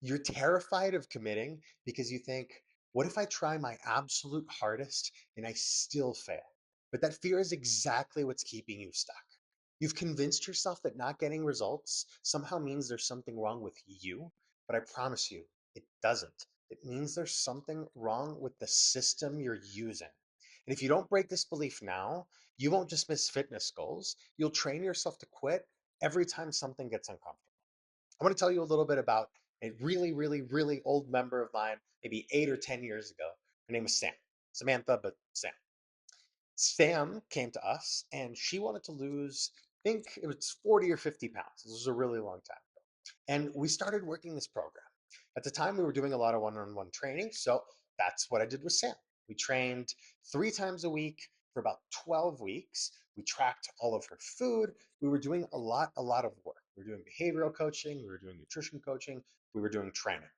You're terrified of committing because you think, what if I try my absolute hardest and I still fail? But that fear is exactly what's keeping you stuck. You've convinced yourself that not getting results somehow means there's something wrong with you, but I promise you, it doesn't. It means there's something wrong with the system you're using. And if you don't break this belief now, you won't just miss fitness goals, you'll train yourself to quit every time something gets uncomfortable. I want to tell you a little bit about a really, really, really old member of mine, maybe 8 or 10 years ago. Her name was Sam. Samantha, but Sam. Sam came to us and she wanted to lose, I think it was 40 or 50 pounds. This was a really long time ago. And we started working this program. At the time, we were doing a lot of one on one training. So that's what I did with Sam. We trained 3 times a week for about 12 weeks. We tracked all of her food. We were doing a lot of work. We were doing behavioral coaching. We were doing nutrition coaching. We were doing training.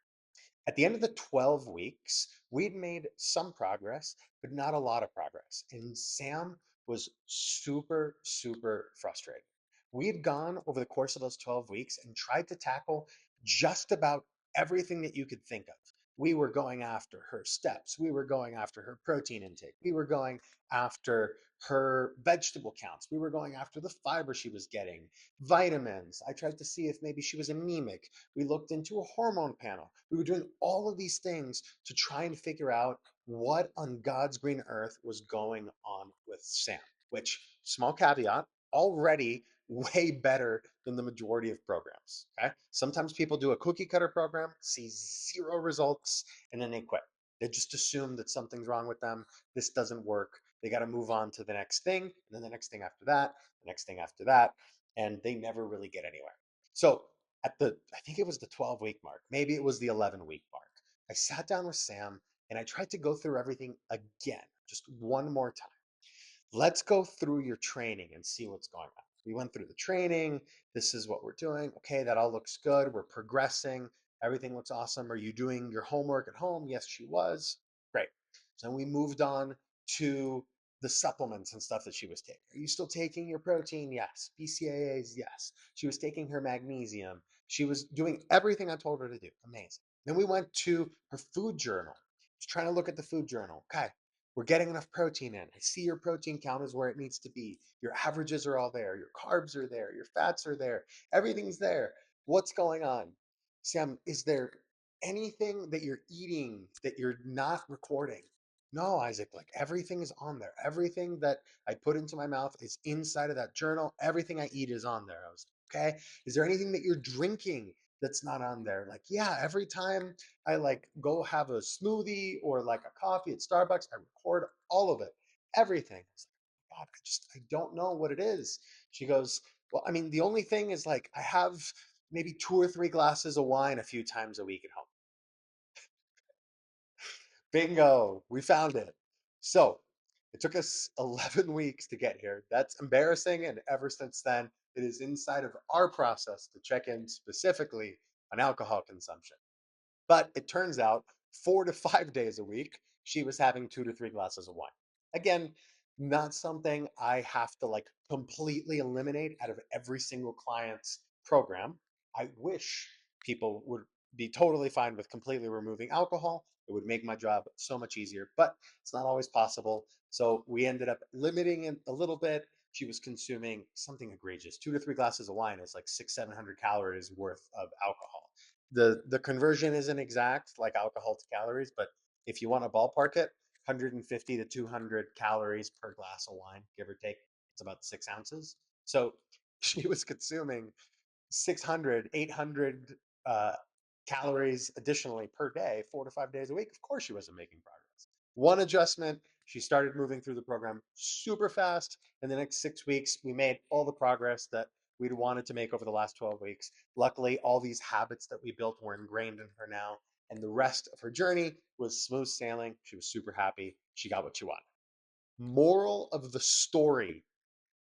At the end of the 12 weeks, we'd made some progress, but not a lot of progress. And Sam was super, super frustrated. We had gone over the course of those 12 weeks and tried to tackle just about everything that you could think of. We were going after her steps. We were going after her protein intake. We were going after her vegetable counts. We were going after the fiber she was getting, vitamins. I tried to see if maybe she was anemic. We looked into a hormone panel. We were doing all of these things to try and figure out what on God's green earth was going on with Sam, which, small caveat, already way better than the majority of programs. Okay. Sometimes people do a cookie cutter program, see zero results, and then they quit. They just assume that something's wrong with them. This doesn't work. They got to move on to the next thing, and then the next thing after that, the next thing after that, and they never really get anywhere. So I think it was the 12-week mark, maybe it was the 11-week mark, I sat down with Sam and I tried to go through everything again, just one more time. Let's go through your training and see what's going on. We went through the training. This is what we're doing. Okay, that all looks good. We're progressing. Everything looks awesome. Are you doing your homework at home? Yes, she was. Great. So then we moved on to the supplements and stuff that she was taking. Are you still taking your protein? Yes. BCAAs? Yes. She was taking her magnesium. She was doing everything I told her to do. Amazing. Then we went to her food journal. She's trying to look at the food journal. Okay, we're getting enough protein in. I see your protein count is where it needs to be. Your averages are all there. Your carbs are there. Your fats are there. Everything's there. What's going on? Sam, is there anything that you're eating that you're not recording? No, Isaac, like everything is on there. Everything that I put into my mouth is inside of that journal. Everything I eat is on there. I was okay. Is there anything that you're drinking that's not on there? Like, yeah, every time I like go have a smoothie or like a coffee at Starbucks, I record all of it, everything. I was like, God, I don't know what it is. She goes, well, I mean, the only thing is like I have maybe 2 or 3 glasses of wine a few times a week at home. Bingo, we found it. So it took us 11 weeks to get here. That's embarrassing. And ever since then, it is inside of our process to check in specifically on alcohol consumption. But it turns out 4 to 5 days a week, she was having 2 to 3 glasses of wine. Again, not something I have to like completely eliminate out of every single client's program. I wish people would be totally fine with completely removing alcohol. It would make my job so much easier, but it's not always possible. So we ended up limiting it a little bit. She was consuming something egregious. 2 to 3 glasses of wine is like 600-700 calories worth of alcohol. The conversion isn't exact like alcohol to calories, but if you want to ballpark it, 150 to 200 calories per glass of wine, give or take. It's about 6 ounces. So she was consuming 600, 800 uh, calories additionally per day, 4 to 5 days a week. Of course, she wasn't making progress. One adjustment, she started moving through the program super fast. In the next 6 weeks, we made all the progress that we'd wanted to make over the last 12 weeks. Luckily, all these habits that we built were ingrained in her now. And the rest of her journey was smooth sailing. She was super happy. She got what she wanted. Moral of the story: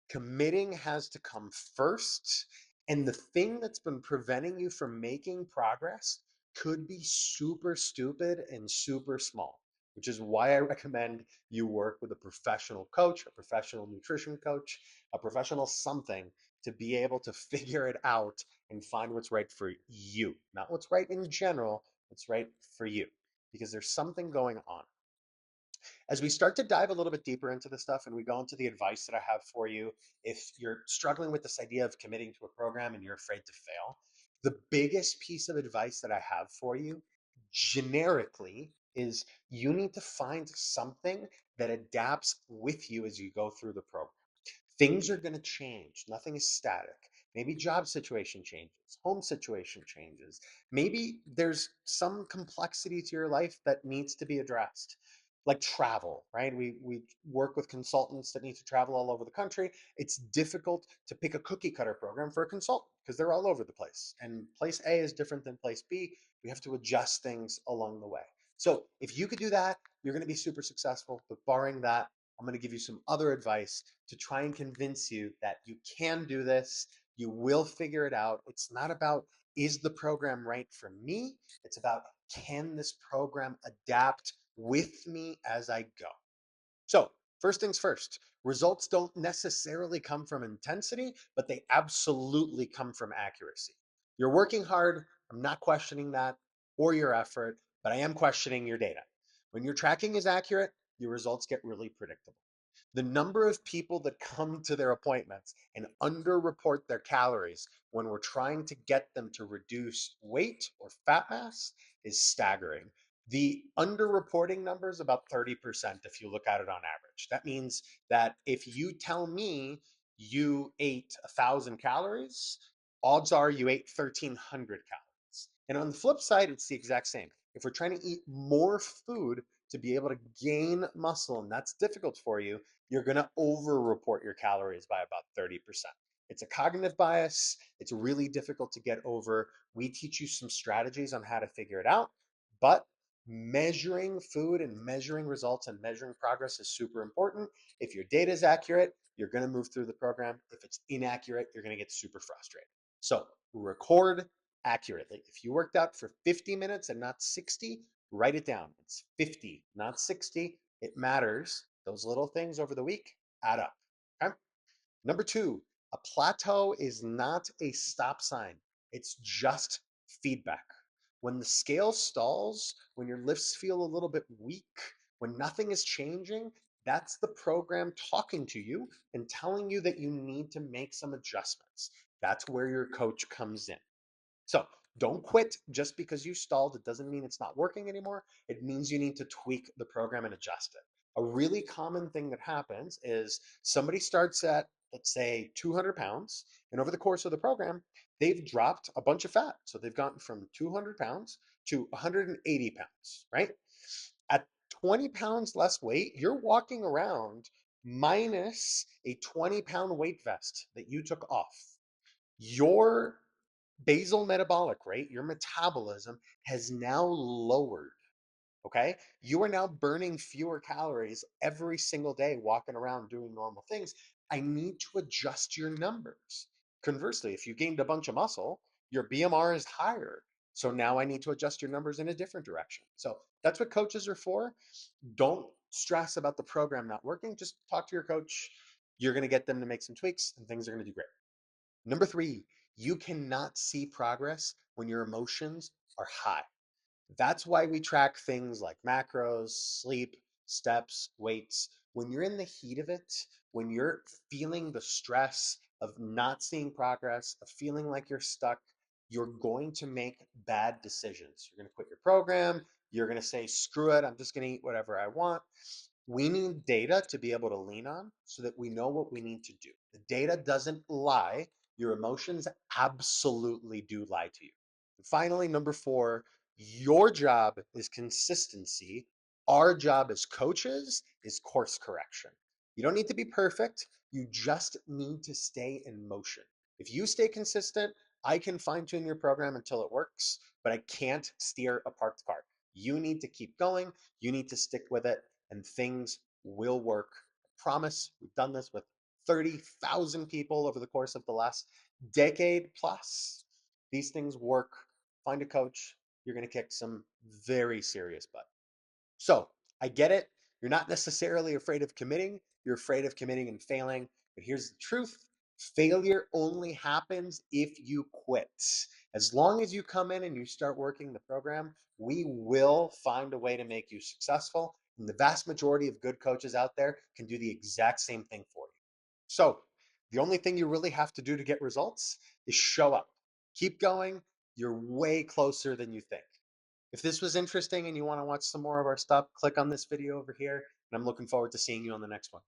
committing has to come first. And the thing that's been preventing you from making progress could be super stupid and super small, which is why I recommend you work with a professional coach, a professional nutrition coach, a professional something to be able to figure it out and find what's right for you. Not what's right in general, what's right for you. Because there's something going on. As we start to dive a little bit deeper into this stuff and we go into the advice that I have for you, if you're struggling with this idea of committing to a program and you're afraid to fail, the biggest piece of advice that I have for you generically is you need to find something that adapts with you as you go through the program. Things are going to change. Nothing is static. Maybe job situation changes, home situation changes. Maybe there's some complexity to your life that needs to be addressed, like travel, right? We work with consultants that need to travel all over the country. It's difficult to pick a cookie cutter program for a consultant because they're all over the place. And place A is different than place B. We have to adjust things along the way. So if you could do that, you're going to be super successful. But barring that, I'm going to give you some other advice to try and convince you that you can do this. You will figure it out. It's not about, is the program right for me? It's about, can this program adapt with me as I go? So, first things first, results don't necessarily come from intensity, but they absolutely come from accuracy. You're working hard. I'm not questioning that or your effort, but I am questioning your data. When your tracking is accurate, your results get really predictable. The number of people that come to their appointments and underreport their calories when we're trying to get them to reduce weight or fat mass is staggering. The underreporting number is about 30% if you look at it on average. That means that if you tell me you ate 1,000 calories, odds are you ate 1,300 calories. And on the flip side, it's the exact same. If we're trying to eat more food to be able to gain muscle, and that's difficult for you, you're going to over-report your calories by about 30%. It's a cognitive bias. It's really difficult to get over. We teach you some strategies on how to figure it out, but measuring food and measuring results and measuring progress is super important. If your data is accurate, you're going to move through the program. If it's inaccurate, you're going to get super frustrated. So record accurately. If you worked out for 50 minutes and not 60, write it down. It's 50, not 60. It matters. Those little things over the week add up. Okay? Number two, a plateau is not a stop sign. It's just feedback. When the scale stalls, when your lifts feel a little bit weak, when nothing is changing, that's the program talking to you and telling you that you need to make some adjustments. That's where your coach comes in. So don't quit just because you stalled. It doesn't mean it's not working anymore. It means you need to tweak the program and adjust it. A really common thing that happens is somebody starts at, let's say, 200 pounds, and over the course of the program, they've dropped a bunch of fat. So they've gotten from 200 pounds to 180 pounds, right? At 20 pounds less weight, you're walking around minus a 20-pound weight vest that you took off. Your basal metabolic rate, your metabolism has now lowered. Okay. You are now burning fewer calories every single day, walking around doing normal things. I need to adjust your numbers. Conversely, if you gained a bunch of muscle, your BMR is higher. So now I need to adjust your numbers in a different direction. So that's what coaches are for. Don't stress about the program not working. Just talk to your coach. You're going to get them to make some tweaks and things are going to do great. Number three, you cannot see progress when your emotions are high. That's why we track things like macros, sleep, steps, weights. When you're in the heat of it, when you're feeling the stress of not seeing progress, of feeling like you're stuck, you're going to make bad decisions. You're going to quit your program. You're going to say, screw it, I'm just going to eat whatever I want. We need data to be able to lean on so that we know what we need to do. The data doesn't lie. Your emotions absolutely do lie to you. And finally, number four, your job is consistency. Our job as coaches is course correction. You don't need to be perfect. You just need to stay in motion. If you stay consistent, I can fine tune your program until it works, but I can't steer a parked car. You need to keep going. You need to stick with it, and things will work. I promise. We've done this with 30,000 people over the course of the last decade plus. These things work. Find a coach. You're going to kick some very serious butt. So I get it. You're not necessarily afraid of committing. You're afraid of committing and failing. But here's the truth. Failure only happens if you quit. As long as you come in and you start working the program, we will find a way to make you successful. And the vast majority of good coaches out there can do the exact same thing for you. So, the only thing you really have to do to get results is show up. Keep going. You're way closer than you think. If this was interesting and you want to watch some more of our stuff, click on this video over here. And I'm looking forward to seeing you on the next one.